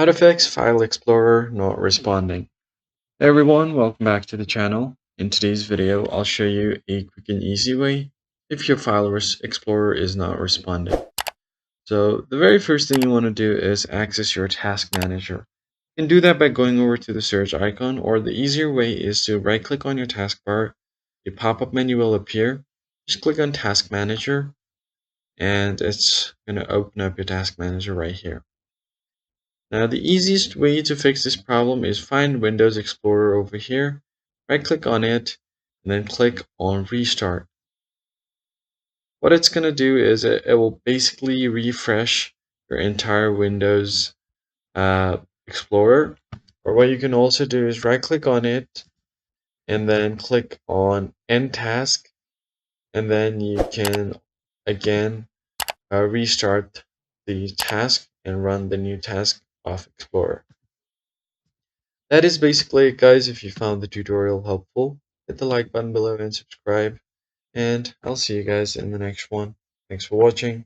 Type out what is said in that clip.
How to fix File Explorer not responding. Hey everyone, welcome back to the channel. In today's video, I'll show you a quick and easy way if your Explorer is not responding. So the very first thing you want to do is access your task manager. You can do that by going over to the search icon, or the easier way is to right click on your taskbar. A pop-up menu will appear. Just click on Task Manager and it's going to open up your task manager right here. Now the easiest way to fix this problem is find Windows Explorer over here, right click on it, and then click on Restart. What it's going to do is it will basically refresh your entire Windows Explorer. Or what you can also do is right click on it and then click on End Task, and then you can again restart the task and run the new task of Explorer. That is basically it, guys. If you found the tutorial helpful, hit the like button below and subscribe. And I'll see you guys in the next one. Thanks for watching.